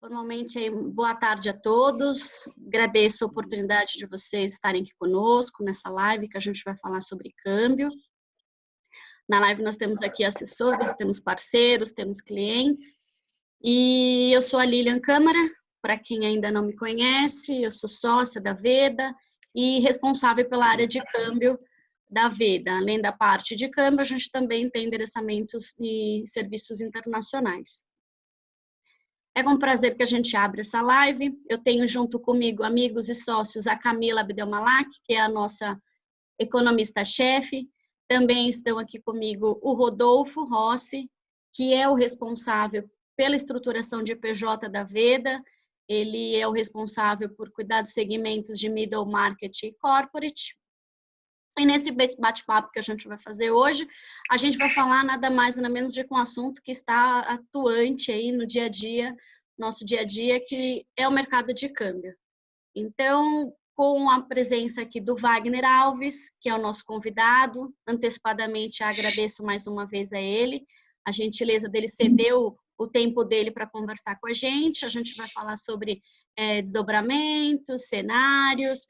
Formalmente, aí, boa tarde a todos. Agradeço a oportunidade de vocês estarem aqui conosco nessa live que a gente vai falar sobre câmbio. Na live nós temos aqui assessores, temos parceiros, temos clientes. E eu sou a Lilian Câmara, para quem ainda não me conhece, eu sou sócia da Veda e responsável pela área de câmbio da Veda. Além da parte de câmbio, a gente também tem endereçamentos e serviços internacionais. É com prazer que a gente abre essa live. Eu tenho junto comigo, amigos e sócios, a Camila Abdelmalak, que é a nossa economista-chefe. Também estão aqui comigo o Rodolfo Rossi, que é o responsável pela estruturação de PJ da Veda. Ele é o responsável por cuidar dos segmentos de middle market e corporate. E nesse bate-papo que a gente vai fazer hoje, a gente vai falar nada mais, nada menos de um assunto que está atuante aí no dia a dia, nosso dia a dia, que é o mercado de câmbio. Então, com a presença aqui do Wagner Alves, que é o nosso convidado, antecipadamente agradeço mais uma vez a ele, a gentileza dele cedeu o tempo dele para conversar com a gente vai falar sobre desdobramentos, cenários,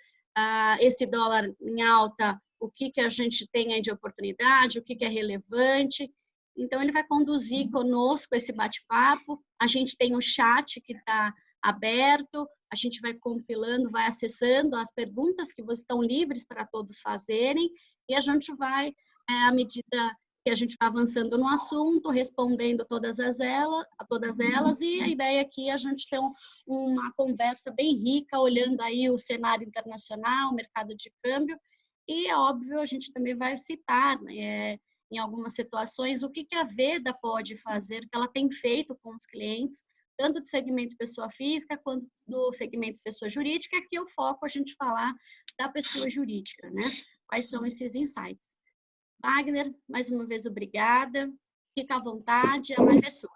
esse dólar em alta, o que a gente tem aí de oportunidade, o que é relevante. Então, ele vai conduzir conosco esse bate-papo. A gente tem um chat que está aberto, a gente vai compilando, vai acessando as perguntas que vocês estão livres para todos fazerem, e a gente vai, à medida que a gente vai avançando no assunto, respondendo todas elas, e a ideia aqui é a gente ter uma conversa bem rica, olhando aí o cenário internacional, o mercado de câmbio, e é óbvio, a gente também vai citar, né, em algumas situações, o que a Veda pode fazer, o que ela tem feito com os clientes, tanto do segmento pessoa física quanto do segmento pessoa jurídica, que o foco a gente falar da pessoa jurídica, né? Quais são esses insights? Wagner, mais uma vez, obrigada. Fica à vontade, a live é sua.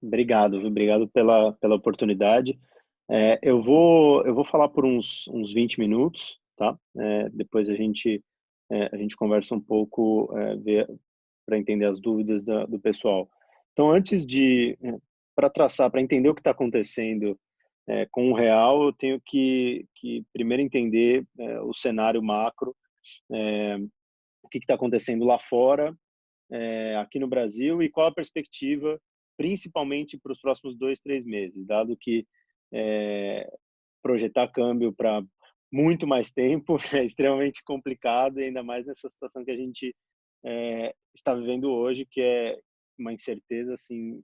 Obrigado pela oportunidade. Eu vou falar por uns 20 minutos, tá? Depois a gente conversa um pouco para entender as dúvidas do pessoal. Então, antes para entender o que está acontecendo com o real, eu tenho que primeiro entender o cenário macro, o que está acontecendo lá fora, aqui no Brasil, e qual a perspectiva, principalmente para os próximos 2, 3 meses, dado que projetar câmbio para muito mais tempo é extremamente complicado, e ainda mais nessa situação que a gente está vivendo hoje, que é uma incerteza assim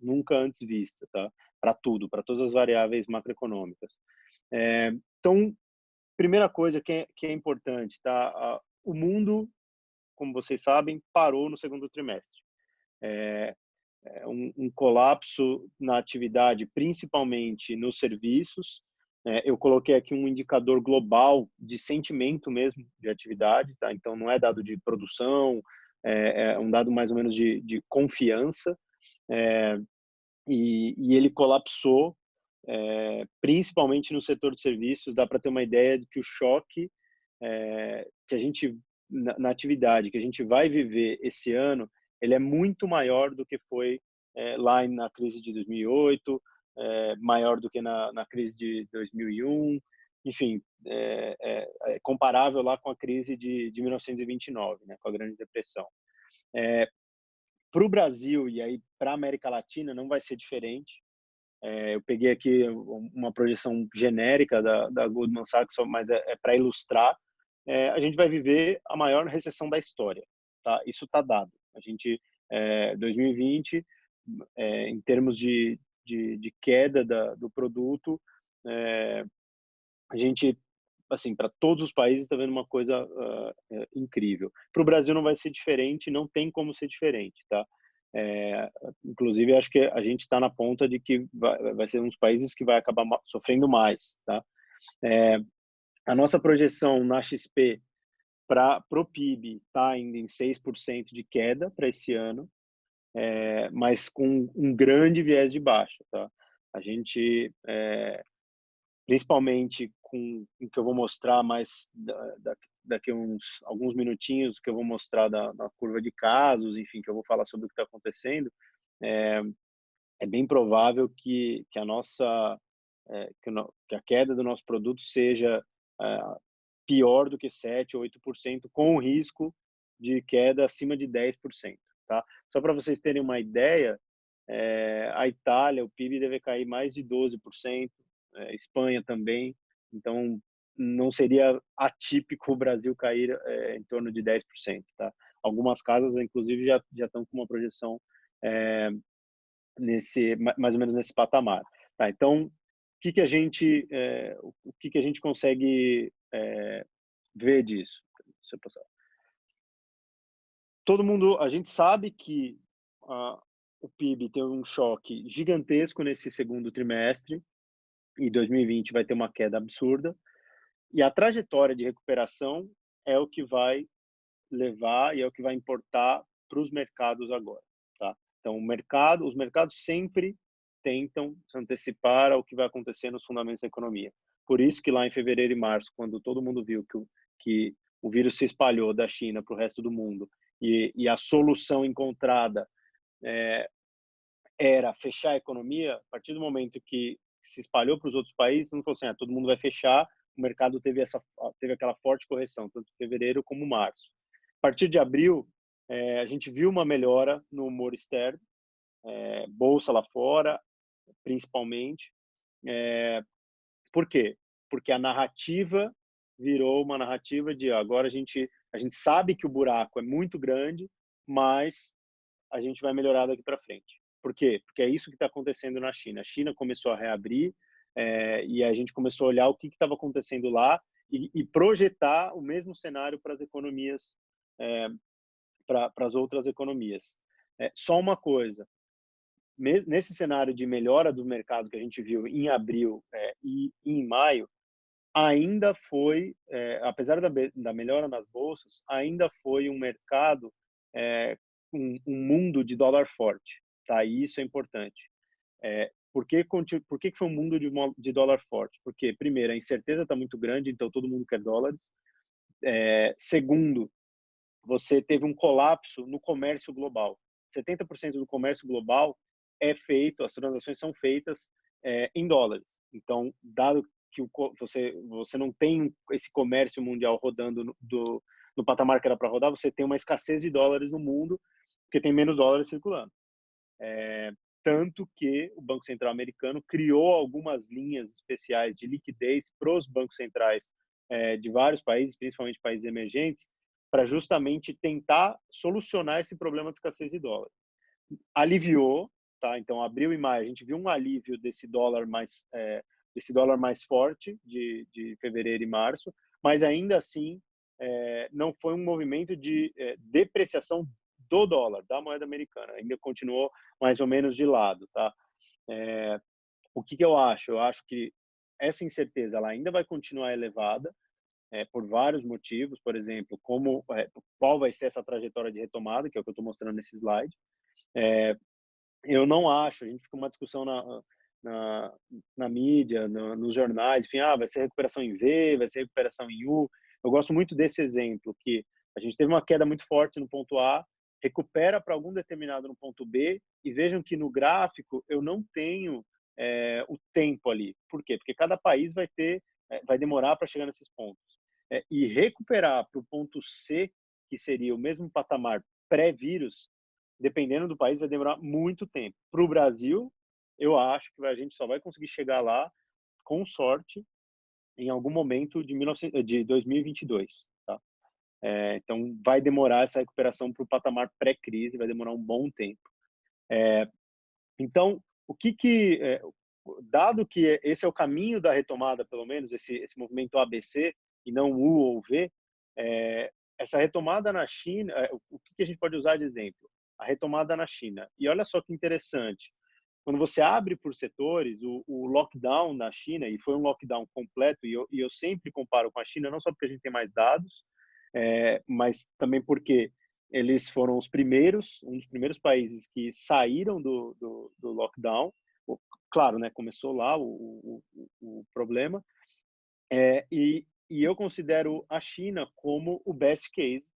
nunca antes vista, tá? Para tudo, para todas as variáveis macroeconômicas. Então, primeira coisa que é importante, tá? O mundo, como vocês sabem, parou no segundo trimestre. Um colapso na atividade, principalmente nos serviços. Eu coloquei aqui um indicador global de sentimento mesmo de atividade, tá? Então, não é dado de produção, é um dado mais ou menos de confiança, e ele colapsou, principalmente no setor de serviços. Dá para ter uma ideia de que o choque que a gente, na atividade que a gente vai viver esse ano, ele é muito maior do que foi lá na crise de 2008, maior do que na crise de 2001, enfim, é comparável lá com a crise de 1929, né, com a Grande Depressão. Para o Brasil e aí para a América Latina não vai ser diferente. Eu peguei aqui uma projeção genérica da Goldman Sachs, mas é para ilustrar. A gente vai viver a maior recessão da história, tá? Isso está dado. A gente 2020, em termos de queda do produto, a gente, assim, para todos os países está vendo uma coisa incrível. Para o Brasil não vai ser diferente, não tem como ser diferente, tá? Inclusive, acho que a gente está na ponta de que vai ser um dos países que vai acabar sofrendo mais, tá? A nossa projeção na XP para o PIB está ainda em 6% de queda para esse ano, mas com um grande viés de baixa, tá? A gente, principalmente com o que eu vou mostrar mais daqui a alguns minutinhos, que eu vou mostrar na curva de casos, enfim, que eu vou falar sobre o que está acontecendo, é bem provável que a nossa que a queda do nosso produto seja pior do que 7 ou 8%, com o risco de queda acima de 10%, tá? Só para vocês terem uma ideia, a Itália, o PIB deve cair mais de 12%, Espanha também, então não seria atípico o Brasil cair em torno de 10%, tá? Algumas casas, inclusive, já estão com uma projeção mais ou menos nesse patamar, tá? Então, o que a gente consegue ver disso? Se eu passar. Todo mundo, a gente sabe que o PIB tem um choque gigantesco nesse segundo trimestre e 2020 vai ter uma queda absurda, e a trajetória de recuperação é o que vai levar e é o que vai importar para os mercados agora, tá? Então, os mercados sempre tentam se antecipar ao que vai acontecer nos fundamentos da economia. Por isso que lá em fevereiro e março, quando todo mundo viu que o vírus se espalhou da China para o resto do mundo e a solução encontrada era fechar a economia, a partir do momento que se espalhou para os outros países, não falou assim, todo mundo vai fechar, o mercado teve aquela forte correção, tanto em fevereiro como março. A partir de abril, a gente viu uma melhora no humor externo, bolsa lá fora, principalmente. Por quê? Porque a narrativa virou uma narrativa de agora a gente sabe que o buraco é muito grande, mas a gente vai melhorar daqui para frente. Por quê? Porque é isso que está acontecendo na China. A China começou a reabrir e a gente começou a olhar o que estava acontecendo lá e projetar o mesmo cenário para as economias, para as outras economias. Só uma coisa, nesse cenário de melhora do mercado que a gente viu em abril e em maio, ainda foi, apesar da melhora nas bolsas, ainda foi um mercado, um mundo de dólar forte, tá? E isso é importante. Por que foi um mundo de dólar forte? Porque, primeiro, a incerteza está muito grande, então todo mundo quer dólares. Segundo, você teve um colapso no comércio global. 70% do comércio global as transações são feitas em dólares. Então, dado que você não tem esse comércio mundial rodando no patamar que era para rodar, você tem uma escassez de dólares no mundo, porque tem menos dólares circulando. Tanto que o Banco Central americano criou algumas linhas especiais de liquidez para os bancos centrais de vários países, principalmente países emergentes, para justamente tentar solucionar esse problema de escassez de dólar. Aliviou, tá? Então, abril e maio, a gente viu um alívio desse dólar mais forte de fevereiro e março, mas ainda assim não foi um movimento de depreciação do dólar, da moeda americana. Ainda continuou mais ou menos de lado, tá? O que eu acho? Eu acho que essa incerteza ela ainda vai continuar elevada, por vários motivos, por exemplo, qual vai ser essa trajetória de retomada, que é o que eu estou mostrando nesse slide. Eu não acho, a gente fica uma discussão na mídia, nos jornais, enfim, vai ser recuperação em V, vai ser recuperação em U. Eu gosto muito desse exemplo, que a gente teve uma queda muito forte no ponto A, recupera para algum determinado no ponto B, e vejam que no gráfico eu não tenho o tempo ali. Por quê? Porque cada país vai demorar para chegar nesses pontos. E recuperar para o ponto C, que seria o mesmo patamar pré-vírus, dependendo do país, vai demorar muito tempo. Para o Brasil, eu acho que a gente só vai conseguir chegar lá, com sorte, em algum momento de 2022. Tá? Então, vai demorar essa recuperação para o patamar pré-crise, vai demorar um bom tempo. Então, dado que esse é o caminho da retomada, pelo menos, esse movimento ABC, e não U ou V, essa retomada na China, o que a gente pode usar de exemplo? A retomada na China. E olha só que interessante, quando você abre por setores, o lockdown na China, e foi um lockdown completo, e eu sempre comparo com a China, não só porque a gente tem mais dados, mas também porque eles foram um dos primeiros países que saíram do lockdown. Claro, né, começou lá o problema, e eu considero a China como o best case,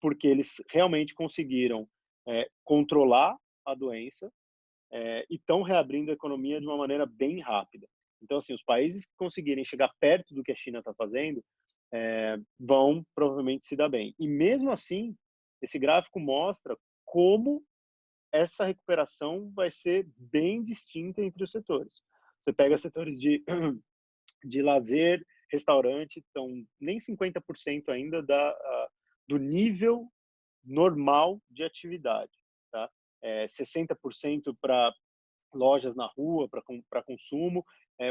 porque eles realmente conseguiram controlar a doença, e estão reabrindo a economia de uma maneira bem rápida. Então, assim, os países que conseguirem chegar perto do que a China está fazendo vão provavelmente se dar bem. E mesmo assim, esse gráfico mostra como essa recuperação vai ser bem distinta entre os setores. Você pega setores de lazer, restaurante, estão nem 50% ainda do nível normal de atividade, tá? 60% para lojas na rua, para consumo.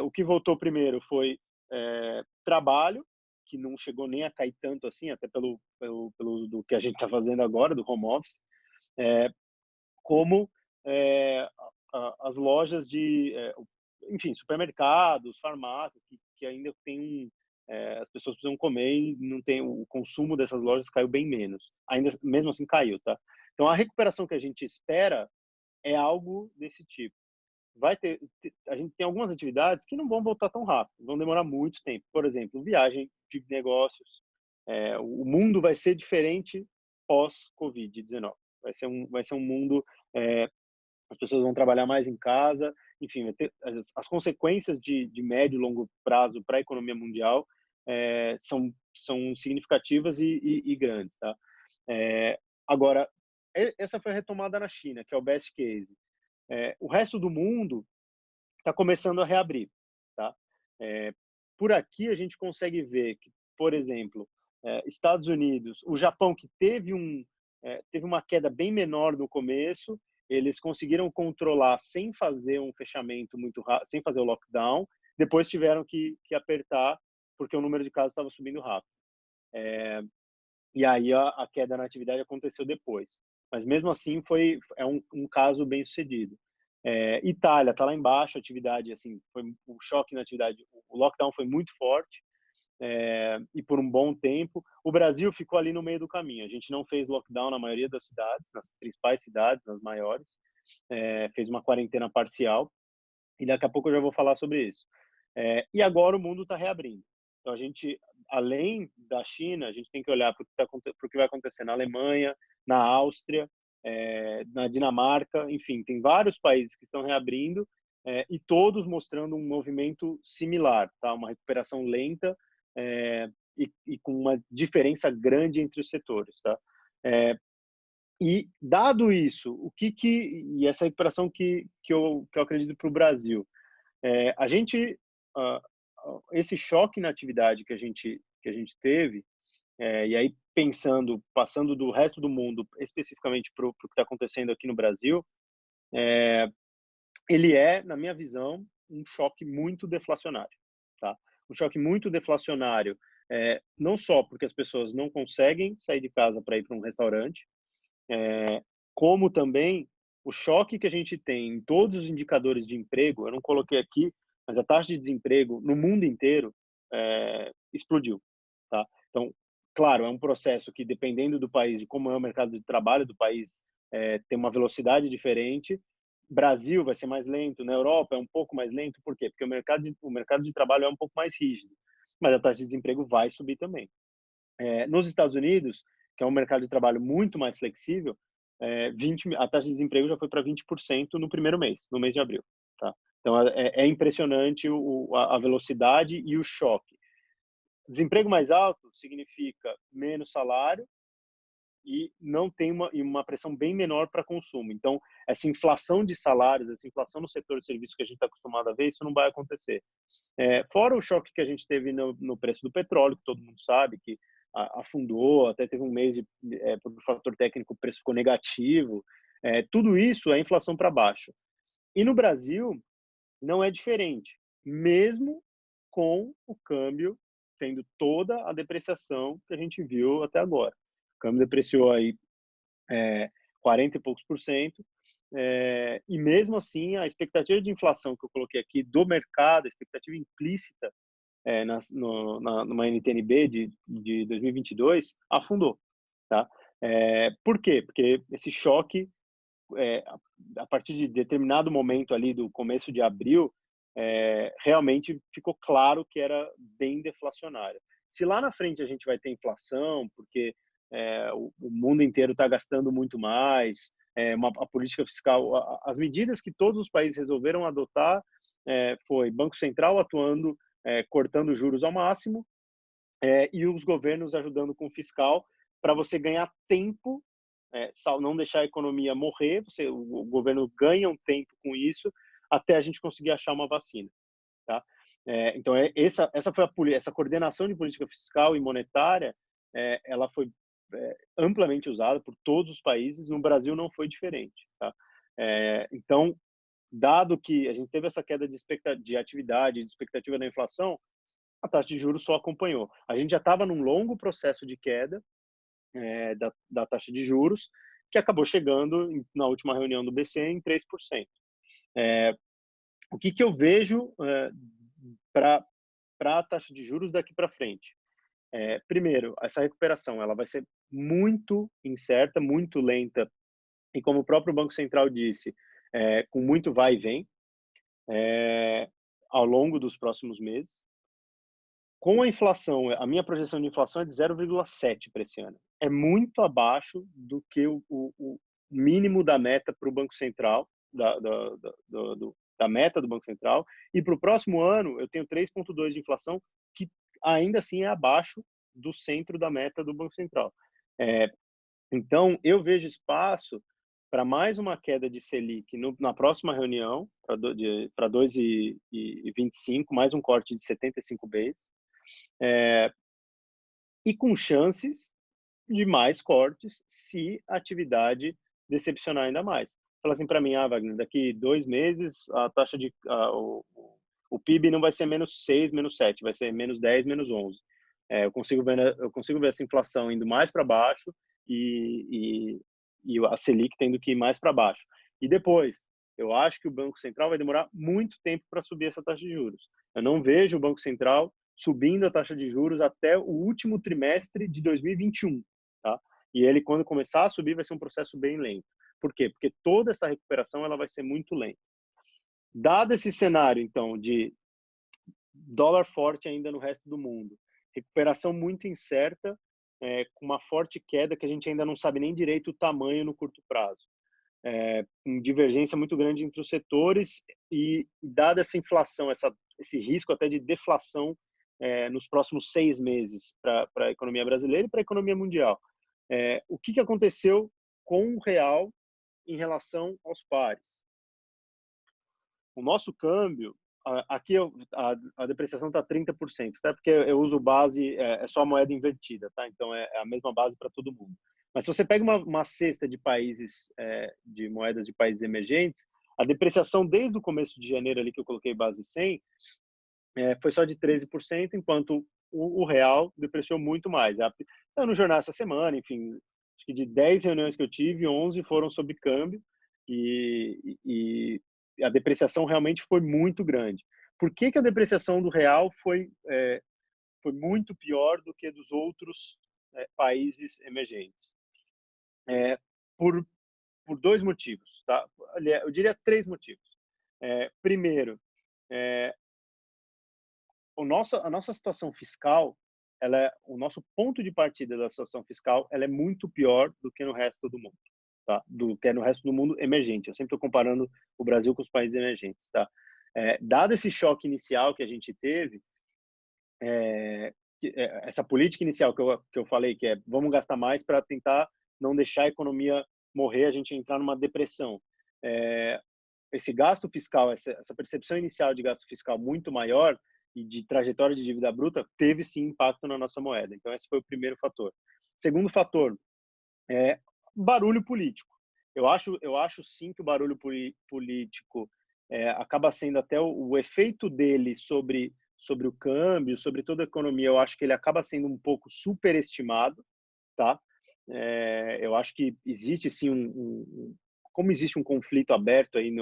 O que voltou primeiro foi trabalho, que não chegou nem a cair tanto assim, até pelo do que a gente está fazendo agora, do home office, como as lojas enfim, supermercados, farmácias, que ainda tem as pessoas precisam comer e não tem o consumo dessas lojas caiu bem menos. Ainda mesmo assim caiu, tá? Então a recuperação que a gente espera é algo desse tipo. A gente tem algumas atividades que não vão voltar tão rápido, vão demorar muito tempo. Por exemplo, viagem de negócios. O mundo vai ser diferente pós-Covid-19. Vai ser um mundo, as pessoas vão trabalhar mais em casa, enfim, vai ter, as consequências de médio e longo prazo para a economia mundial são significativas e grandes, tá? Agora, essa foi a retomada na China, que é o best case. O resto do mundo está começando a reabrir, tá? Por aqui a gente consegue ver que, por exemplo, Estados Unidos, o Japão, que teve uma queda bem menor no começo, eles conseguiram controlar sem fazer um fechamento muito rápido, sem fazer o lockdown, depois tiveram que apertar porque o número de casos estava subindo rápido. E aí a queda na atividade aconteceu depois. Mas mesmo assim é um caso bem sucedido. Itália está lá embaixo, a atividade assim foi um choque na atividade, o lockdown foi muito forte e por um bom tempo. O Brasil ficou ali no meio do caminho. A gente não fez lockdown na maioria das cidades, nas principais cidades, nas maiores, fez uma quarentena parcial e daqui a pouco eu já vou falar sobre isso. E agora o mundo está reabrindo. Então a gente, além da China, a gente tem que olhar para o que vai acontecer na Alemanha, na Áustria, na Dinamarca, enfim, tem vários países que estão reabrindo e todos mostrando um movimento similar, tá? Uma recuperação lenta e com uma diferença grande entre os setores, tá? E dado isso, e essa recuperação que eu acredito para o Brasil, a gente esse choque na atividade que a gente teve, e aí passando do resto do mundo especificamente para o que está acontecendo aqui no Brasil, ele na minha visão, um choque muito deflacionário, tá? Um choque muito deflacionário, não só porque as pessoas não conseguem sair de casa para ir para um restaurante, como também o choque que a gente tem em todos os indicadores de emprego. Eu não coloquei aqui, mas a taxa de desemprego no mundo inteiro explodiu, tá? Então, claro, é um processo que, dependendo do país, de como é o mercado de trabalho do país, tem uma velocidade diferente. Brasil vai ser mais lento, na Europa é um pouco mais lento, por quê? Porque o mercado de trabalho é um pouco mais rígido, mas a taxa de desemprego vai subir também. Nos Estados Unidos, que é um mercado de trabalho muito mais flexível, a taxa de desemprego já foi para 20% no primeiro mês, no mês de abril, tá? Então é impressionante a velocidade e o choque. Desemprego mais alto significa menos salário e não tem uma pressão bem menor para consumo. Então, essa inflação de salários, essa inflação no setor de serviços que a gente está acostumado a ver, isso não vai acontecer. Fora o choque que a gente teve no preço do petróleo, que todo mundo sabe que afundou, até teve um mês por fator técnico, o preço ficou negativo. Tudo isso é inflação para baixo. E no Brasil não é diferente, mesmo com o câmbio tendo toda a depreciação que a gente viu até agora. O câmbio depreciou aí 40 e poucos por cento, e mesmo assim a expectativa de inflação que eu coloquei aqui do mercado, a expectativa implícita numa NTN-B de 2022 afundou, tá? Por quê? Porque esse choque, a partir de determinado momento ali do começo de abril, realmente ficou claro que era bem deflacionário. Se lá na frente a gente vai ter inflação, porque o mundo inteiro está gastando muito mais, a política fiscal, as medidas que todos os países resolveram adotar foi Banco Central atuando, cortando juros ao máximo, e os governos ajudando com o fiscal para você ganhar tempo, não deixar a economia morrer, o governo ganha um tempo com isso até a gente conseguir achar uma vacina, tá? Então, essa foi essa coordenação de política fiscal e monetária, ela foi amplamente usada por todos os países, no Brasil não foi diferente, tá? Então, dado que a gente teve essa queda de atividade, de expectativa da inflação, a taxa de juros só acompanhou. A gente já estava num longo processo de queda da taxa de juros, que acabou chegando na última reunião do BCE em 3%. O que eu vejo para a taxa de juros daqui para frente? Primeiro, essa recuperação ela vai ser muito incerta, muito lenta, e como o próprio Banco Central disse, com muito vai e vem ao longo dos próximos meses. Com a inflação, a minha projeção de inflação é de 0,7 para esse ano. É muito abaixo do que o mínimo da meta para o Banco Central, da meta do Banco Central. E para o próximo ano, eu tenho 3,2 de inflação, que ainda assim é abaixo do centro da meta do Banco Central. Então, eu vejo espaço para mais uma queda de Selic na próxima reunião, para 2,25, mais um corte de 75 bases. E com chances de mais cortes se a atividade decepcionar ainda mais. Fala assim para mim, Wagner, daqui 2 meses a taxa o PIB não vai ser -6, -7, vai ser -10, -11. Eu consigo ver essa inflação indo mais para baixo e a Selic tendo que ir mais para baixo. E depois, eu acho que o Banco Central vai demorar muito tempo para subir essa taxa de juros. Eu não vejo o Banco Central subindo a taxa de juros até o último trimestre de 2021, tá? E ele, quando começar a subir, vai ser um processo bem lento. Por quê? Porque toda essa recuperação ela vai ser muito lenta. Dado esse cenário, então, de dólar forte ainda no resto do mundo, recuperação muito incerta, com uma forte queda que a gente ainda não sabe nem direito o tamanho no curto prazo, com divergência muito grande entre os setores e dada essa inflação, esse risco até de deflação nos próximos 6 meses para a economia brasileira e para a economia mundial. O que aconteceu com o real em relação aos pares? O nosso câmbio, aqui a depreciação está 30%, tá? Porque eu uso base, só a moeda invertida, tá? Então é a mesma base para todo mundo. Mas se você pega uma cesta de países, de moedas de países emergentes, a depreciação desde o começo de janeiro ali que eu coloquei base 100, foi só de 13%, enquanto o real depreciou muito mais. Saiu no jornal essa semana, enfim, acho que de 10 reuniões que eu tive, 11 foram sobre câmbio e a depreciação realmente foi muito grande. Por que a depreciação do real foi muito pior do que dos outros países emergentes? Por 2 motivos, tá? Eu diria 3 motivos. Primeiro, a nossa situação fiscal, o nosso ponto de partida da situação fiscal, ela é muito pior do que no resto do mundo, tá? Do que no resto do mundo emergente. Eu sempre estou comparando o Brasil com os países emergentes, tá? Dado esse choque inicial que a gente teve, essa política inicial que eu falei, que é vamos gastar mais para tentar não deixar a economia morrer, a gente entrar numa depressão. Esse gasto fiscal, essa percepção inicial de gasto fiscal muito maior e de trajetória de dívida bruta teve sim impacto na nossa moeda. Então esse foi o primeiro fator. Segundo fator, barulho político. Eu acho sim que o barulho político acaba sendo até o efeito dele sobre o câmbio, sobre toda a economia, eu acho que ele acaba sendo um pouco superestimado, tá? Eu acho que existe sim como existe um conflito aberto aí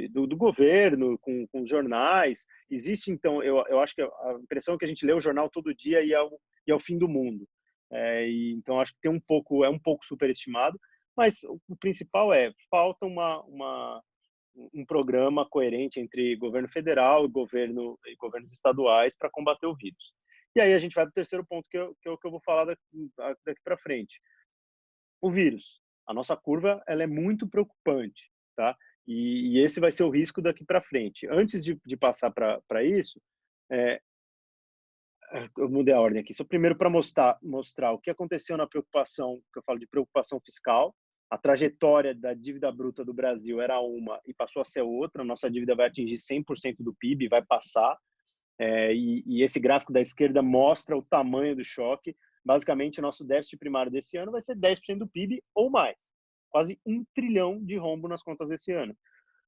do governo com os jornais, existe então, eu acho que a impressão é que a gente lê o jornal todo dia e é o fim do mundo. Então acho que é um pouco superestimado, mas o principal falta um programa coerente entre governo federal e governos estaduais para combater o vírus. E aí a gente vai para o terceiro ponto que eu vou falar daqui para frente. O vírus. A nossa curva, ela é muito preocupante, tá? E esse vai ser o risco daqui para frente. Antes de passar para isso, é, eu mudei a ordem aqui. Só primeiro para mostrar o que aconteceu na preocupação, que eu falo de preocupação fiscal. A trajetória da dívida bruta do Brasil era uma e passou a ser outra. Nossa dívida vai atingir 100% do PIB, vai passar. E esse gráfico da esquerda mostra o tamanho do choque. Basicamente, o nosso déficit primário desse ano vai ser 10% do PIB ou mais. Quase 1 trilhão de rombo nas contas desse ano.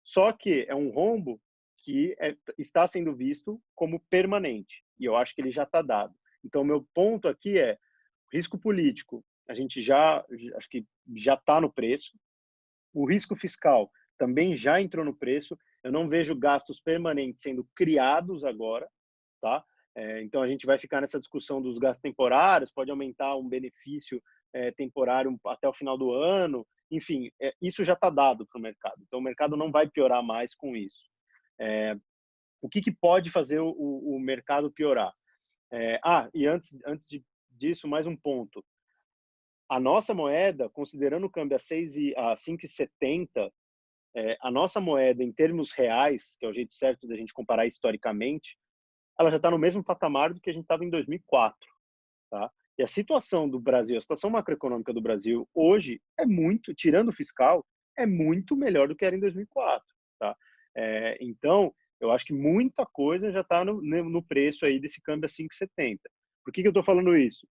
Só que é um rombo que está sendo visto como permanente. E eu acho que ele já está dado. Então, meu ponto aqui é risco político. A gente acho que já está no preço. O risco fiscal também já entrou no preço. Eu não vejo gastos permanentes sendo criados agora, tá? Então, a gente vai ficar nessa discussão dos gastos temporários, pode aumentar um benefício temporário até o final do ano, enfim, isso já está dado para o mercado. Então, o mercado não vai piorar mais com isso. O que pode fazer o mercado piorar? E disso, mais um ponto. A nossa moeda, considerando o câmbio a 5,70, a nossa moeda, em termos reais, que é o jeito certo da gente comparar historicamente, ela já está no mesmo patamar do que a gente estava em 2004, tá? E a situação do Brasil, a situação macroeconômica do Brasil hoje é muito, tirando o fiscal, é muito melhor do que era em 2004, tá? Então, eu acho que muita coisa já está no preço aí desse câmbio a 5,70. Por que eu estou falando isso?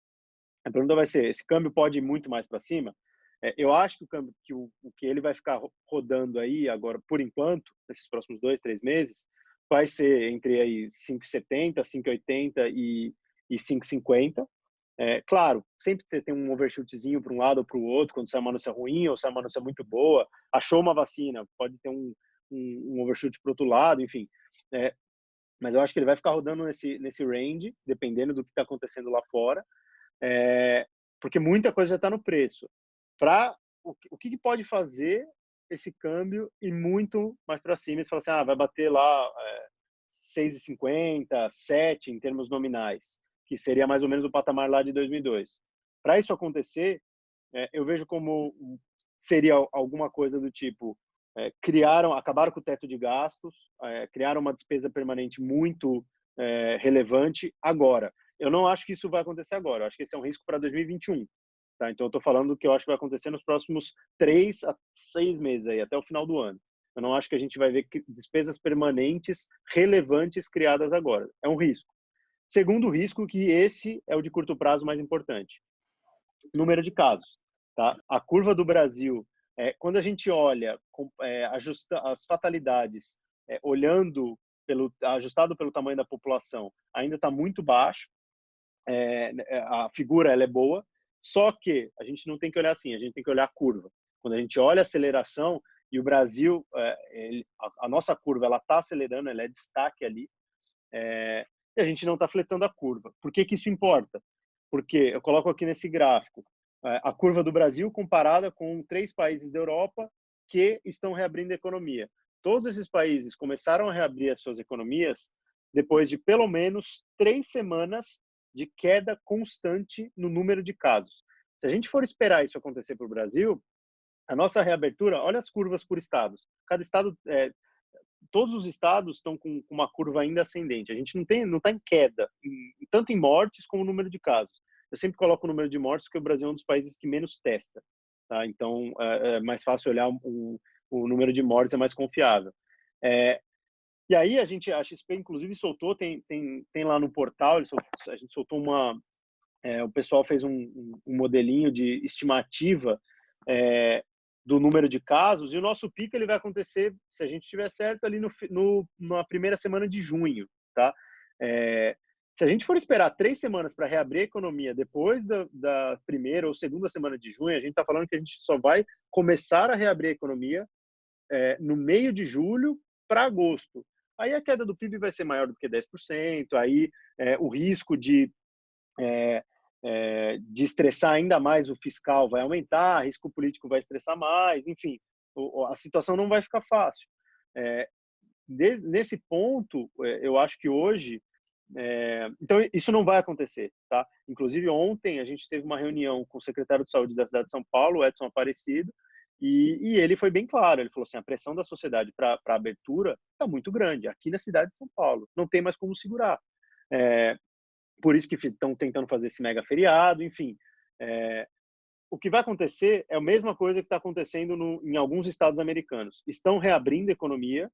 A pergunta vai ser, esse câmbio pode ir muito mais para cima? Eu acho que o câmbio, que ele vai ficar rodando aí agora, por enquanto, nesses próximos 2, 3 meses, vai ser entre aí 5,70, 5,80 e 5,50. Claro, sempre você tem um overshootzinho para um lado ou para o outro, quando sai uma notícia ruim ou sai uma notícia muito boa, achou uma vacina, pode ter um overshoot para o outro lado, enfim. Mas eu acho que ele vai ficar rodando nesse range, dependendo do que está acontecendo lá fora, porque muita coisa já está no preço. O que pode fazer esse câmbio ir muito mais para cima? Você fala assim, vai bater lá 6,50, 7 em termos nominais, que seria mais ou menos o patamar lá de 2002. Para isso acontecer, eu vejo como seria alguma coisa do tipo, acabaram com o teto de gastos, criaram uma despesa permanente muito relevante agora. Eu não acho que isso vai acontecer agora, eu acho que esse é um risco para 2021. Tá? Então, eu estou falando do que eu acho que vai acontecer nos próximos 3 a 6 meses, aí, até o final do ano. Eu não acho que a gente vai ver despesas permanentes relevantes criadas agora. É um risco. Segundo risco, que esse é o de curto prazo mais importante. Número de casos. Tá? A curva do Brasil, quando a gente olha, ajusta as fatalidades, ajustado pelo tamanho da população, ainda está muito baixo. A figura ela é boa, só que a gente não tem que olhar assim, a gente tem que olhar a curva. Quando a gente olha a aceleração, e o Brasil, a nossa curva, ela está acelerando, ela é destaque ali, e a gente não está fletando a curva. Por que isso importa? Porque eu coloco aqui nesse gráfico a curva do Brasil comparada com 3 países da Europa que estão reabrindo a economia. Todos esses países começaram a reabrir as suas economias depois de pelo menos 3 semanas de queda constante no número de casos. Se a gente for esperar isso acontecer para o Brasil, a nossa reabertura, olha as curvas por estados. Cada estado, todos os estados estão com uma curva ainda ascendente. A gente não está em queda, tanto em mortes como no número de casos. Eu sempre coloco o número de mortes porque o Brasil é um dos países que menos testa. Tá? Então, é mais fácil olhar o número de mortes, é mais confiável. E aí a XP inclusive soltou, tem lá no portal, a gente soltou o pessoal fez um modelinho de estimativa do número de casos, e o nosso pico ele vai acontecer, se a gente estiver certo, ali na primeira semana de junho, tá? Se a gente for esperar 3 semanas para reabrir a economia depois da primeira ou segunda semana de junho, a gente está falando que a gente só vai começar a reabrir a economia no meio de julho para agosto. Aí a queda do PIB vai ser maior do que 10%, aí o risco de estressar ainda mais o fiscal vai aumentar, risco político vai estressar mais, enfim, a situação não vai ficar fácil. Nesse ponto, eu acho que hoje Então, isso não vai acontecer, tá? Inclusive, ontem a gente teve uma reunião com o secretário de saúde da cidade de São Paulo, Edson Aparecido, e ele foi bem claro, ele falou assim, a pressão da sociedade para a abertura está muito grande, aqui na cidade de São Paulo, não tem mais como segurar. Por isso que estão tentando fazer esse mega feriado, enfim. O que vai acontecer é a mesma coisa que está acontecendo em alguns estados americanos. Estão reabrindo a economia,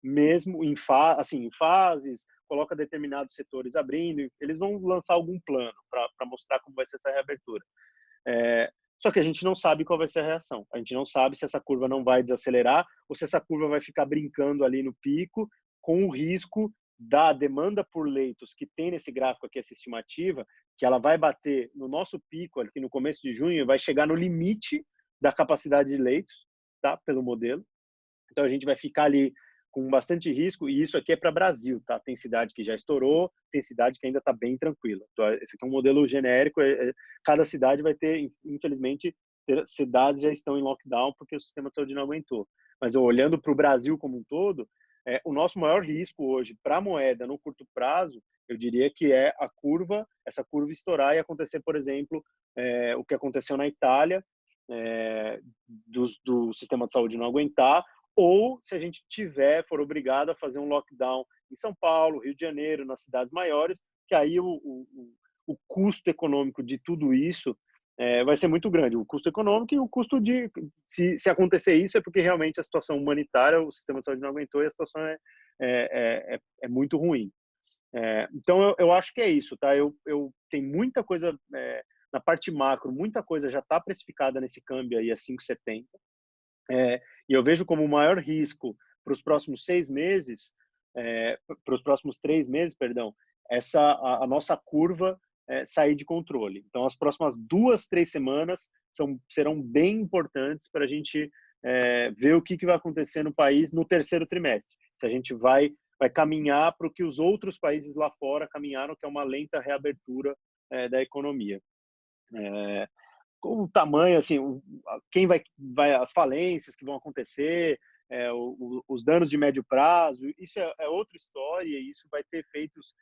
mesmo em fases, coloca determinados setores abrindo, eles vão lançar algum plano para mostrar como vai ser essa reabertura. Só que a gente não sabe qual vai ser a reação. A gente não sabe se essa curva não vai desacelerar ou se essa curva vai ficar brincando ali no pico, com o risco da demanda por leitos que tem nesse gráfico aqui, essa estimativa, que ela vai bater no nosso pico aqui no começo de junho, vai chegar no limite da capacidade de leitos, tá? Pelo modelo. Então a gente vai ficar ali com bastante risco, e isso aqui é para Brasil, tá? Tem cidade que já estourou, tem cidade que ainda está bem tranquila. Então, esse aqui é um modelo genérico, cada cidade vai ter, infelizmente, cidades já estão em lockdown porque o sistema de saúde não aguentou. Mas olhando para o Brasil como um todo, o nosso maior risco hoje para a moeda no curto prazo, eu diria que é essa curva estourar e acontecer, por exemplo, o que aconteceu na Itália, do sistema de saúde não aguentar, ou se a gente for obrigado a fazer um lockdown em São Paulo, Rio de Janeiro, nas cidades maiores, que aí o custo econômico de tudo isso vai ser muito grande. O custo econômico e o custo de... Se acontecer isso, é porque realmente a situação humanitária, o sistema de saúde não aguentou e a situação é muito ruim. Então, eu acho que é isso, tá? Tem muita coisa... na parte macro, muita coisa já está precificada nesse câmbio aí a 5,70. E eu vejo como o maior risco para os próximos 6 meses, para os próximos 3 meses, perdão, a nossa curva sair de controle. Então, as próximas 2, 3 semanas serão bem importantes para a gente ver o que vai acontecer no país no terceiro trimestre. Se a gente vai caminhar para o que os outros países lá fora caminharam, que é uma lenta reabertura da economia. O tamanho, assim, quem vai as falências que vão acontecer, os danos de médio prazo, isso é outra história, e isso vai ter efeitos,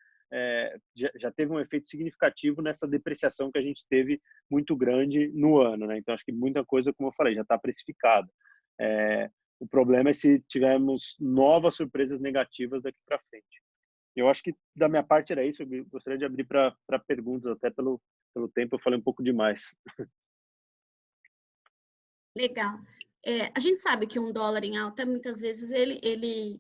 já teve um efeito significativo nessa depreciação que a gente teve muito grande no ano, né? Então, acho que muita coisa, como eu falei, já está precificada. O problema é se tivermos novas surpresas negativas daqui para frente. Eu acho que, da minha parte, era isso. Eu gostaria de abrir para perguntas, até pelo tempo eu falei um pouco demais. Legal. A gente sabe que um dólar em alta, muitas vezes, ele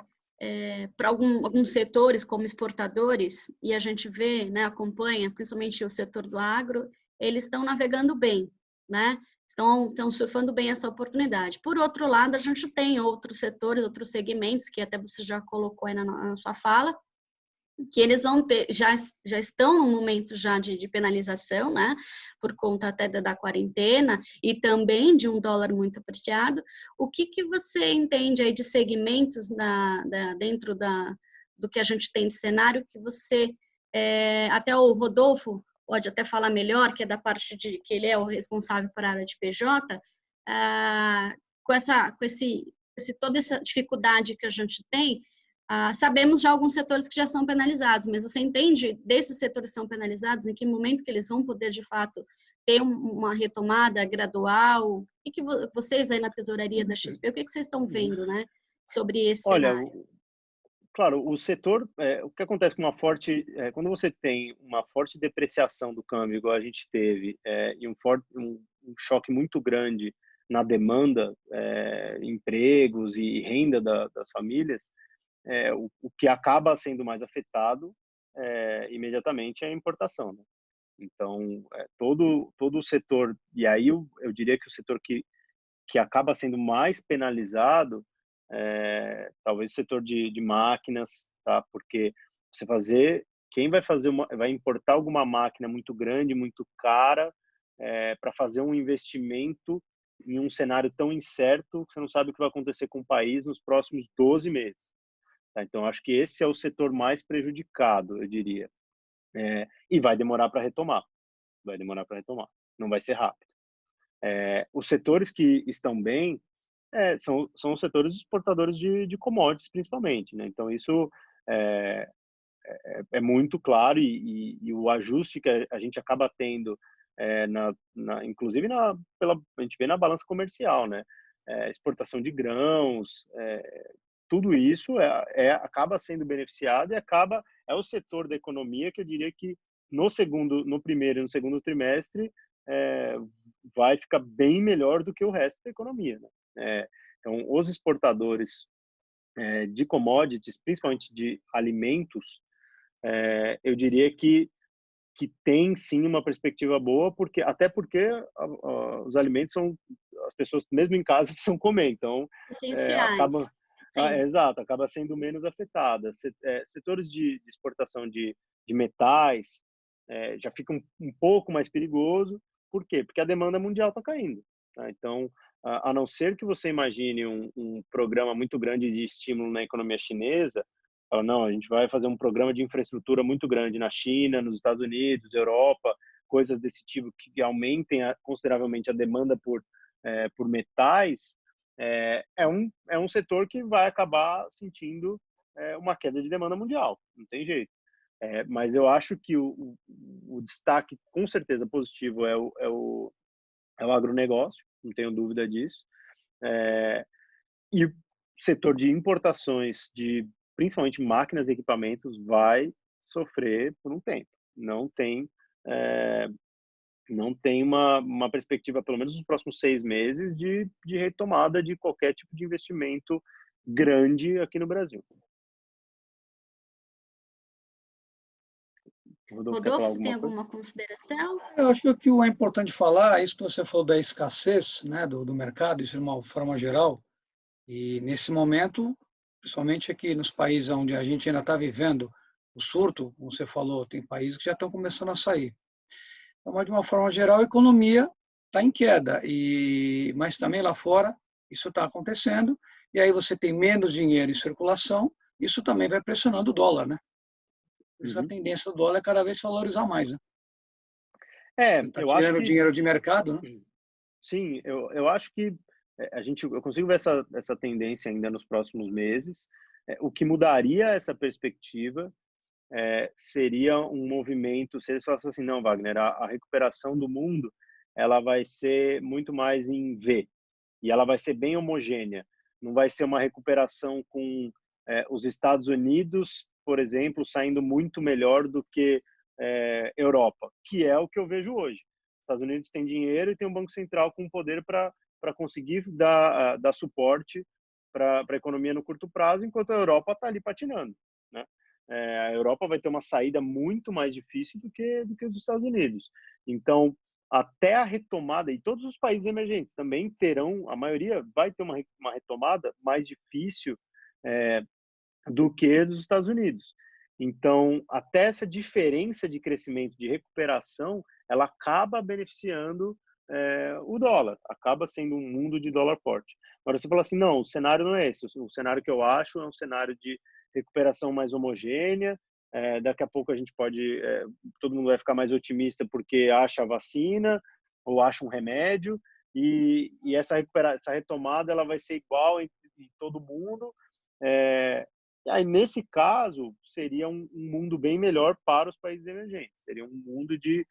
para alguns setores, como exportadores, e a gente vê, né, acompanha, principalmente o setor do agro, eles estão navegando bem, né? Estão surfando bem essa oportunidade. Por outro lado, a gente tem outros setores, outros segmentos, que até você já colocou aí na sua fala, que eles vão ter, já estão no momento já de penalização, né, por conta até da quarentena e também de um dólar muito apreciado. O que você entende aí de segmentos dentro do que a gente tem de cenário que você, até o Rodolfo pode até falar melhor, que é da parte de que ele é o responsável por área de PJ, toda essa dificuldade que a gente tem. Sabemos já alguns setores que já são penalizados, mas você entende desses setores que são penalizados, em que momento que eles vão poder, de fato, ter uma retomada gradual? O que vocês aí na tesouraria da XP, o que vocês estão vendo, né, sobre esse Olha, cenário? claro, o setor, o que acontece com quando você tem uma forte depreciação do câmbio, igual a gente teve, e um choque muito grande na demanda, empregos e renda das famílias, o que acaba sendo mais afetado imediatamente é a importação, né? Então, todo o setor, e aí eu diria que o setor que acaba sendo mais penalizado, talvez o setor de máquinas, tá? Porque quem vai importar alguma máquina muito grande, muito cara, para fazer um investimento em um cenário tão incerto, que você não sabe o que vai acontecer com o país nos próximos 12 meses. Tá? Então, acho que esse é o setor mais prejudicado, eu diria. E vai demorar para retomar. Não vai ser rápido. Os setores que estão bem são os setores exportadores de commodities, principalmente, né? Então, isso é muito claro e o ajuste que a gente acaba tendo, inclusive a gente vê na balança comercial, né? Exportação de grãos, tudo isso acaba sendo beneficiado e é o setor da economia que eu diria que no primeiro e no segundo trimestre vai ficar bem melhor do que o resto da economia, né? Então, os exportadores de commodities, principalmente de alimentos, eu diria que tem sim uma perspectiva boa, até porque os alimentos são as pessoas mesmo em casa precisam comer, então acaba Essenciais. Sim. exato, acaba sendo menos afetada. Setores de exportação de metais já fica um pouco mais perigoso. Por quê? Porque a demanda mundial está caindo, tá? Então, a não ser que você imagine um programa muito grande de estímulo na economia chinesa, fala, não, a gente vai fazer um programa de infraestrutura muito grande na China, nos Estados Unidos, Europa, coisas desse tipo que aumentem consideravelmente a demanda por metais, é um setor que vai acabar sentindo uma queda de demanda mundial, não tem jeito. Mas eu acho que o destaque, com certeza, positivo é o agronegócio, não tenho dúvida disso. E o setor de importações de principalmente máquinas e equipamentos vai sofrer por um tempo. Não tem uma perspectiva, pelo menos nos próximos 6 meses, de retomada de qualquer tipo de investimento grande aqui no Brasil. Rodolfo, quer falar Rodolfo, você tem alguma coisa? alguma consideração? Eu acho que o que é importante falar é isso que você falou da escassez, né, do mercado, isso de uma forma geral. E nesse momento, principalmente aqui nos países onde a gente ainda está vivendo o surto, como você falou, tem países que já estão começando a sair. Então, mas de uma forma geral, a economia está em queda, mas também lá fora isso está acontecendo, e aí você tem menos dinheiro em circulação, isso também vai pressionando o dólar, né? Por isso a tendência do dólar é cada vez valorizar mais, né? Você está Eu acho tirando que dinheiro de mercado, né? sim, eu acho que eu consigo ver essa tendência ainda nos próximos meses. O que mudaria essa perspectiva seria um movimento, se eles falassem assim, não, Wagner, a recuperação do mundo ela vai ser muito mais em V, e ela vai ser bem homogênea. Não vai ser uma recuperação com os Estados Unidos, por exemplo, saindo muito melhor do que Europa, que é o que eu vejo hoje. Os Estados Unidos têm dinheiro e tem um Banco Central com poder para conseguir dar suporte para a economia no curto prazo, enquanto a Europa está ali patinando, né? A Europa vai ter uma saída muito mais difícil do que os Estados Unidos. Então, até a retomada, e todos os países emergentes também terão, a maioria vai ter uma retomada mais difícil do que dos Estados Unidos. Então, até essa diferença de crescimento, de recuperação, ela acaba beneficiando o dólar, acaba sendo um mundo de dólar forte. Agora, você fala assim, não, o cenário não é esse, o cenário que eu acho é um cenário de recuperação mais homogênea, daqui a pouco a gente pode, todo mundo vai ficar mais otimista porque acha a vacina ou acha um remédio, e essa retomada ela vai ser igual em todo mundo, e aí, nesse caso, seria um mundo bem melhor para os países emergentes. Seria um mundo de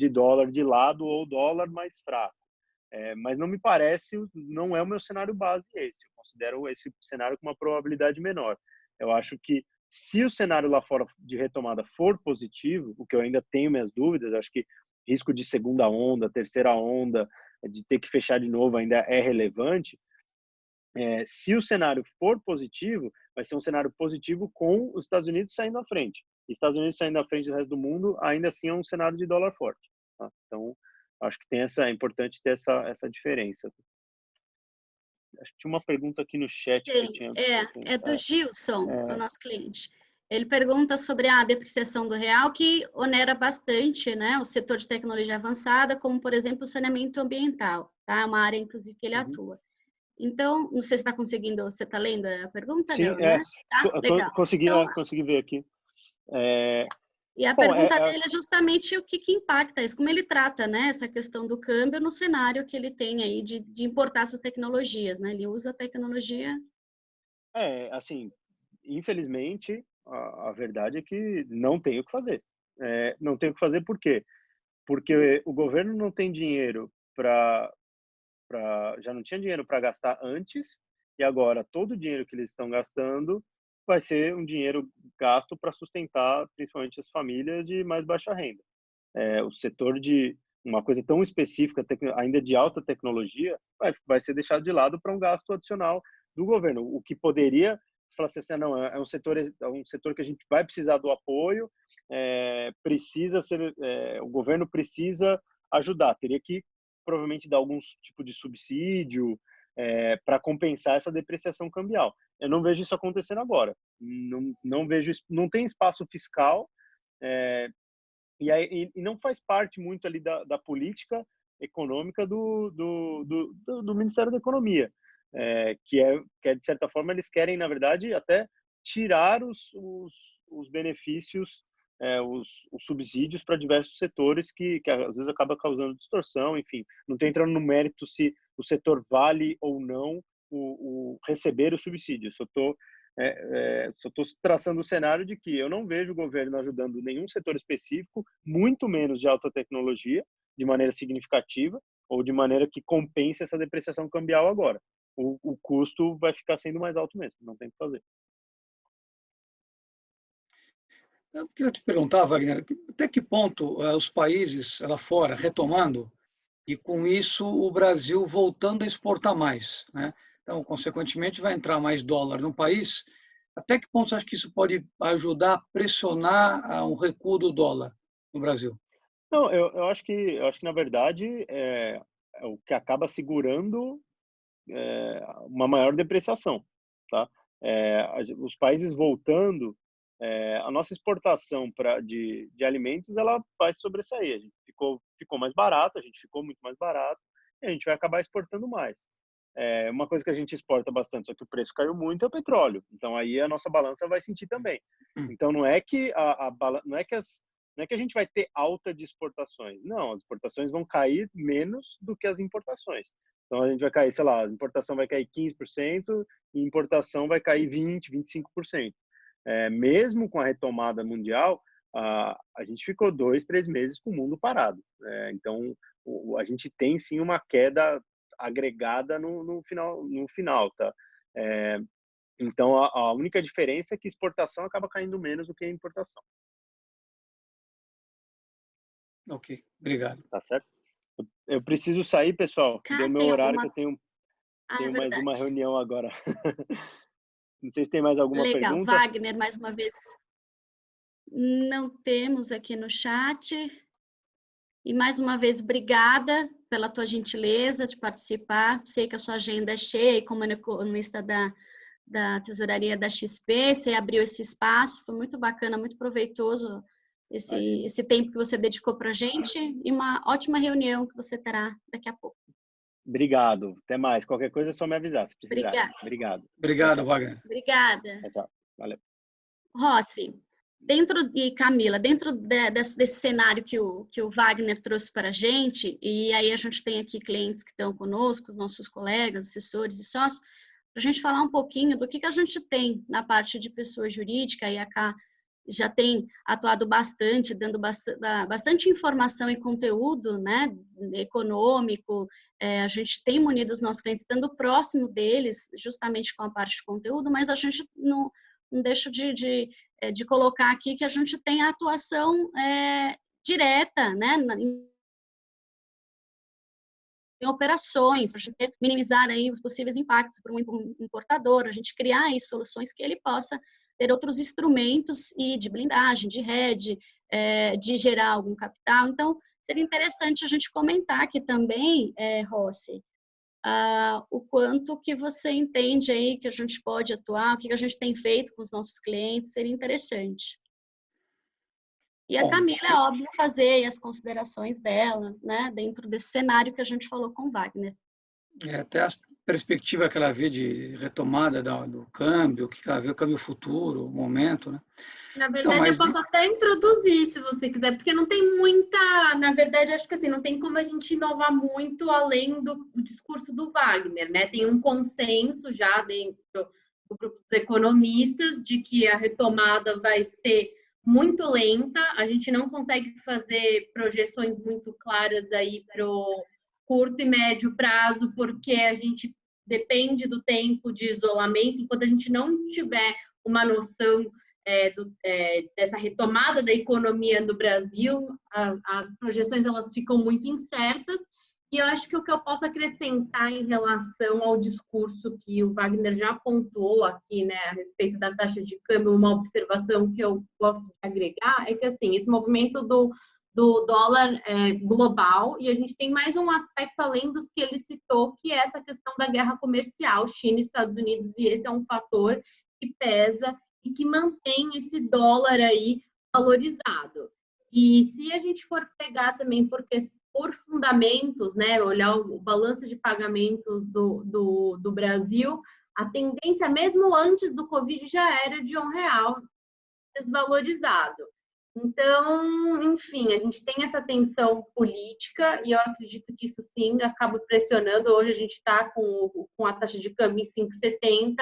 dólar de lado ou dólar mais fraco. Mas não me parece, não é o meu cenário base esse. Eu considero esse cenário com uma probabilidade menor. Eu acho que se o cenário lá fora de retomada for positivo, o que eu ainda tenho minhas dúvidas, acho que risco de segunda onda, terceira onda, de ter que fechar de novo ainda é relevante. Se o cenário for positivo, vai ser um cenário positivo com os Estados Unidos saindo à frente. Estados Unidos saindo à frente do resto do mundo, ainda assim é um cenário de dólar forte, tá? Então, acho que é importante ter essa diferença. Acho que tinha uma pergunta aqui no chat que eu tinha. É do Gilson, é o nosso cliente. Ele pergunta sobre a depreciação do real, que onera bastante, né, o setor de tecnologia avançada, como, por exemplo, o saneamento ambiental, tá? Uma área, inclusive, que ele atua. Então, não sei se está conseguindo, você está lendo a pergunta? Sim, Não, né? Tá? Legal. Então, consegui ver aqui. E a pergunta dele é justamente o que impacta isso, como ele trata, né, essa questão do câmbio no cenário que ele tem aí de importar essas tecnologias, né? Ele usa a tecnologia. Assim, infelizmente, A verdade é que não tem o que fazer. Não tem o que fazer por quê? Porque o governo não tem dinheiro já não tinha dinheiro para gastar antes, e agora todo o dinheiro que eles estão gastando vai ser um dinheiro gasto para sustentar principalmente as famílias de mais baixa renda. O setor de uma coisa tão específica, ainda de alta tecnologia, vai ser deixado de lado para um gasto adicional do governo. O que poderia falar assim, não, é um setor que a gente vai precisar do apoio, o governo precisa ajudar, teria que provavelmente dar algum tipo de subsídio para compensar essa depreciação cambial. Eu não vejo isso acontecendo agora. Não vejo, não tem espaço fiscal, e não faz parte muito ali da política econômica do Ministério da Economia, que é, de certa forma, eles querem, na verdade, até tirar os benefícios, os subsídios para diversos setores que às vezes acaba causando distorção, enfim. Não estou entrando no mérito se o setor vale ou não o receber o subsídio. Só estou traçando o cenário de que eu não vejo o governo ajudando nenhum setor específico, muito menos de alta tecnologia, de maneira significativa, ou de maneira que compense essa depreciação cambial agora. O custo vai ficar sendo mais alto mesmo, não tem o que fazer. Eu queria te perguntar, Wagner, até que ponto os países lá fora retomando e, com isso, o Brasil voltando a exportar mais, né? Então, consequentemente, vai entrar mais dólar no país. Até que ponto você acha que isso pode ajudar a pressionar um recuo do dólar no Brasil? Não, eu acho que na verdade é o que acaba segurando uma maior depreciação, tá? Os países voltando, a nossa exportação de alimentos ela vai sobressair. A gente ficou mais barato, a gente ficou muito mais barato, e a gente vai acabar exportando mais. Uma coisa que a gente exporta bastante, só que o preço caiu muito, é o petróleo. Então aí a nossa balança vai sentir também. Então não é que não é que a gente vai ter alta de exportações. Não, as exportações vão cair menos do que as importações. Então a gente vai cair, sei lá, a importação vai cair 15% e importação vai cair 20, 25%. Mesmo com a retomada mundial, a gente ficou 2, 3 meses com o mundo parado. Então a gente tem sim uma queda agregada no final, tá? Então a única diferença é que exportação acaba caindo menos do que a importação. Ok, obrigado. Tá certo? Eu preciso sair, pessoal. Cá Deu meu tem horário alguma... que eu tenho mais uma verdade. reunião agora. Não sei se tem mais alguma Legal. pergunta. Wagner, mais uma vez, não temos aqui no chat. E mais uma vez, obrigada pela tua gentileza de participar. Sei que a sua agenda é cheia, e como economista da Tesouraria da XP, você abriu esse espaço, foi muito bacana, muito proveitoso esse tempo que você dedicou para a gente, e uma ótima reunião que você terá daqui a pouco. Obrigado. Até mais. Qualquer coisa é só me avisar, se precisar. Obrigada. Obrigado. Obrigado, Wagner. Obrigada. Tchau. Valeu. Rossi, Camila, dentro desse cenário que o Wagner trouxe para a gente, e aí a gente tem aqui clientes que estão conosco, nossos colegas, assessores e sócios, para a gente falar um pouquinho do que a gente tem na parte de pessoa jurídica, e a Cá já tem atuado bastante, dando bastante informação e conteúdo, né, econômico. A gente tem munido os nossos clientes, estando próximo deles, justamente com a parte de conteúdo, mas a gente não deixa de colocar aqui que a gente tem a atuação direta, né, em operações, a gente minimizar aí os possíveis impactos para um importador, a gente criar aí soluções que ele possa ter outros instrumentos e de blindagem, de hedge, de gerar algum capital. Então, seria interessante a gente comentar aqui também, Rossi, o quanto que você entende aí que a gente pode atuar, o que a gente tem feito com os nossos clientes, seria interessante. E a Camila, é óbvio, fazer as considerações dela, né, dentro desse cenário que a gente falou com o Wagner. Até a perspectiva que ela vê de retomada do câmbio, o que ela vê o câmbio futuro, o momento, né? Na verdade, eu posso até introduzir, se você quiser, porque não tem muita... Na verdade, acho que assim, não tem como a gente inovar muito além do discurso do Wagner, né? Tem um consenso já dentro do grupo dos economistas, de que a retomada vai ser muito lenta, a gente não consegue fazer projeções muito claras aí para o curto e médio prazo, porque a gente depende do tempo de isolamento, enquanto a gente não tiver uma noção dessa retomada da economia no Brasil, as projeções elas ficam muito incertas. E eu acho que o que eu posso acrescentar em relação ao discurso que o Wagner já pontuou aqui, né, a respeito da taxa de câmbio, uma observação que eu gosto de agregar é que, assim, esse movimento do dólar global, e a gente tem mais um aspecto além dos que ele citou, que é essa questão da guerra comercial, China e Estados Unidos, e esse é um fator que pesa e que mantém esse dólar aí valorizado. E se a gente for pegar também por fundamentos, né, olhar o balanço de pagamento do Brasil, a tendência, mesmo antes do Covid, já era de R$1 desvalorizado. Então, enfim, a gente tem essa tensão política e eu acredito que isso sim acaba pressionando. Hoje a gente está com a taxa de câmbio em 5,70,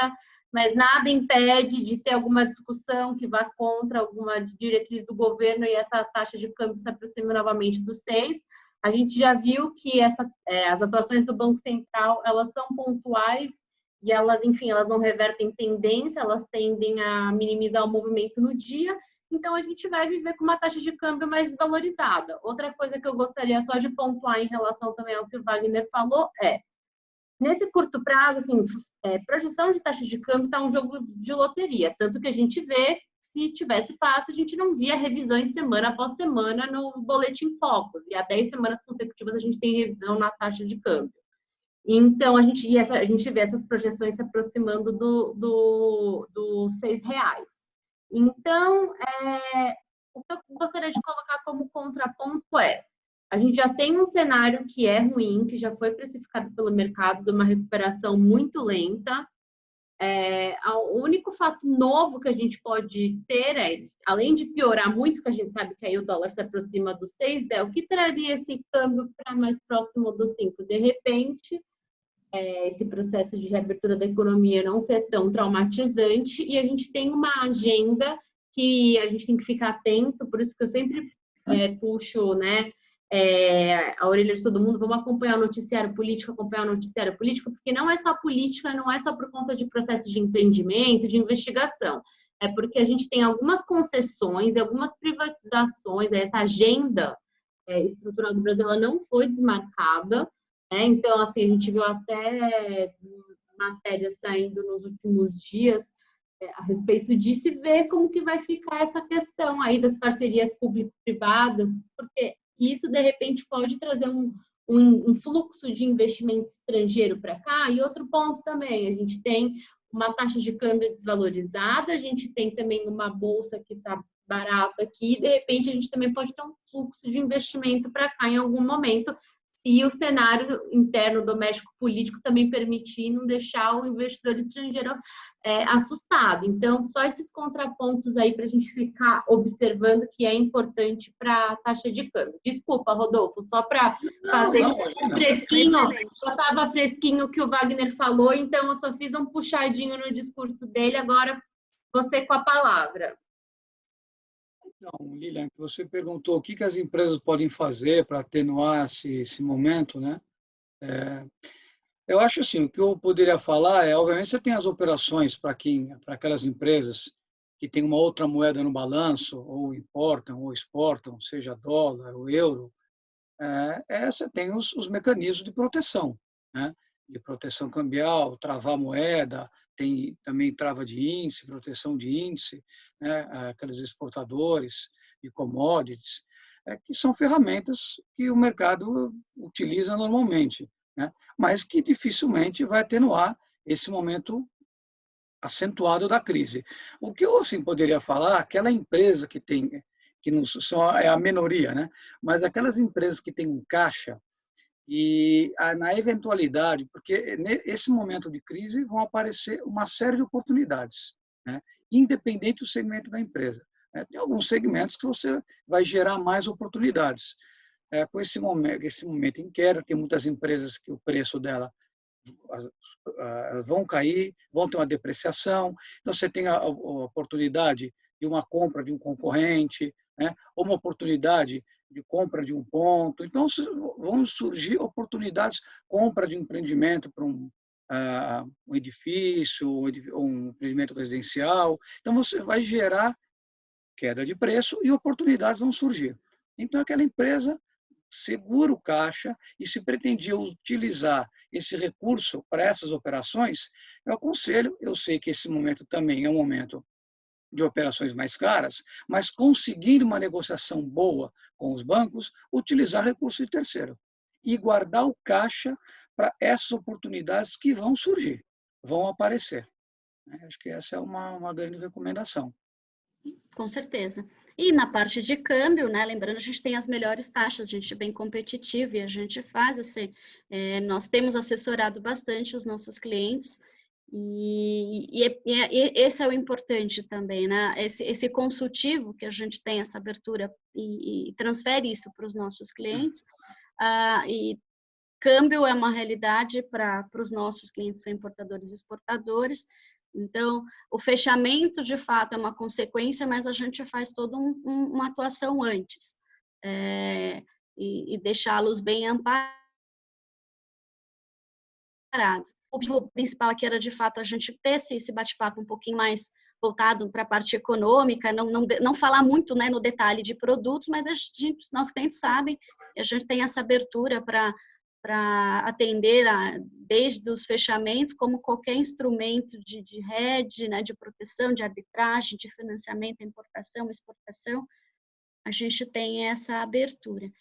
mas nada impede de ter alguma discussão que vá contra alguma diretriz do governo e essa taxa de câmbio se aproxime novamente dos 6. A gente já viu que as atuações do Banco Central, elas são pontuais e elas, enfim, elas não revertem tendência, elas tendem a minimizar o movimento no dia. Então, a gente vai viver com uma taxa de câmbio mais desvalorizada. Outra coisa que eu gostaria só de pontuar em relação também ao que o Wagner falou nesse curto prazo, assim, projeção de taxa de câmbio está um jogo de loteria. Tanto que a gente vê, se tivesse fácil, a gente não via revisões semana após semana no Boletim Focus. E há 10 semanas consecutivas a gente tem revisão na taxa de câmbio. Então, a gente vê essas projeções se aproximando dos R$6. Então, o que eu gostaria de colocar como contraponto a gente já tem um cenário que é ruim, que já foi precificado pelo mercado, de uma recuperação muito lenta. O único fato novo que a gente pode ter além de piorar muito, que a gente sabe que aí o dólar se aproxima dos 6, o que traria esse câmbio para mais próximo dos 5? De repente, esse processo de reabertura da economia não ser tão traumatizante e a gente tem uma agenda que a gente tem que ficar atento, por isso que eu sempre puxo, né, a orelha de todo mundo, vamos acompanhar o noticiário político, porque não é só política, não é só por conta de processos de empreendimento, de investigação, é porque a gente tem algumas concessões, algumas privatizações, essa agenda estrutural do Brasil, ela não foi desmarcada, então, assim, a gente viu até matérias saindo nos últimos dias a respeito disso e ver como que vai ficar essa questão aí das parcerias público-privadas, porque isso, de repente, pode trazer um fluxo de investimento estrangeiro para cá. E outro ponto também, a gente tem uma taxa de câmbio desvalorizada, a gente tem também uma bolsa que está barata aqui, e de repente a gente também pode ter um fluxo de investimento para cá em algum momento, se o cenário interno doméstico político também permitir não deixar o investidor estrangeiro assustado. Então, só esses contrapontos aí para a gente ficar observando que é importante para a taxa de câmbio. Desculpa, Rodolfo, só para fazer fresquinho, já estava fresquinho o que o Wagner falou, então eu só fiz um puxadinho no discurso dele, agora você com a palavra. Então, Lilian, você perguntou o que as empresas podem fazer para atenuar esse momento, né? Eu acho assim, o que eu poderia falar obviamente, você tem as operações para aquelas empresas que têm uma outra moeda no balanço, ou importam, ou exportam, seja dólar ou euro, você tem os mecanismos de proteção, né? De proteção cambial, travar a moeda, tem também trava de índice, proteção de índice, né? Aqueles exportadores de commodities, que são ferramentas que o mercado utiliza normalmente, né? Mas que dificilmente vai atenuar esse momento acentuado da crise. O que eu assim, poderia falar, aquela empresa que não é a minoria, né? Mas aquelas empresas que têm um caixa, e na eventualidade, porque nesse momento de crise vão aparecer uma série de oportunidades, né? Independente do segmento da empresa. Tem alguns segmentos que você vai gerar mais oportunidades. Com esse momento em queda, tem muitas empresas que o preço dela vão cair, vão ter uma depreciação, então você tem a oportunidade de uma compra de um concorrente, né? Ou uma oportunidade de compra de um ponto. Então, vão surgir oportunidades, compra de um empreendimento para um edifício, um empreendimento residencial. Então, você vai gerar queda de preço e oportunidades vão surgir. Então, aquela empresa segura o caixa e, se pretendia utilizar esse recurso para essas operações, eu aconselho, eu sei que esse momento também é um momento de operações mais caras, mas conseguindo uma negociação boa com os bancos, utilizar recurso de terceiro e guardar o caixa para essas oportunidades que vão surgir, vão aparecer. Acho que essa é uma grande recomendação. Com certeza. E na parte de câmbio, né, lembrando, a gente tem as melhores taxas, a gente é bem competitivo e a gente faz nós temos assessorado bastante os nossos clientes e esse é o importante também, né, esse consultivo que a gente tem, essa abertura e transfere isso para os nossos clientes, e câmbio é uma realidade para os nossos clientes, são importadores e exportadores. Então, o fechamento, de fato, é uma consequência, mas a gente faz toda uma atuação antes, e deixá-los bem amparados. O objetivo principal aqui era, de fato, a gente ter esse bate-papo um pouquinho mais voltado para a parte econômica, não falar muito, né, no detalhe de produtos, mas nossos clientes sabem, e a gente tem essa abertura para atender desde os fechamentos, como qualquer instrumento de hedge, né, de proteção, de arbitragem, de financiamento, importação, exportação, a gente tem essa abertura.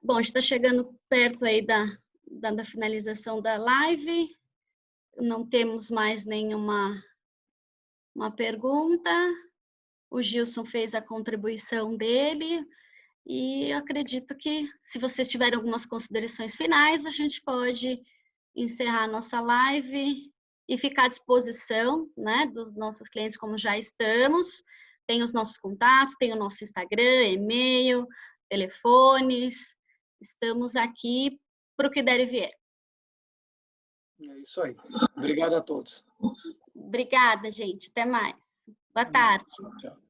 Bom, a gente está chegando perto aí da finalização da live, não temos mais nenhuma pergunta, o Gilson fez a contribuição dele, e eu acredito que, se vocês tiverem algumas considerações finais, a gente pode encerrar a nossa live e ficar à disposição, né, dos nossos clientes, como já estamos. Tem os nossos contatos, tem o nosso Instagram, e-mail, telefones. Estamos aqui para o que der e vier. É isso aí. Obrigado a todos. Obrigada, gente. Até mais. Boa tarde. Tchau.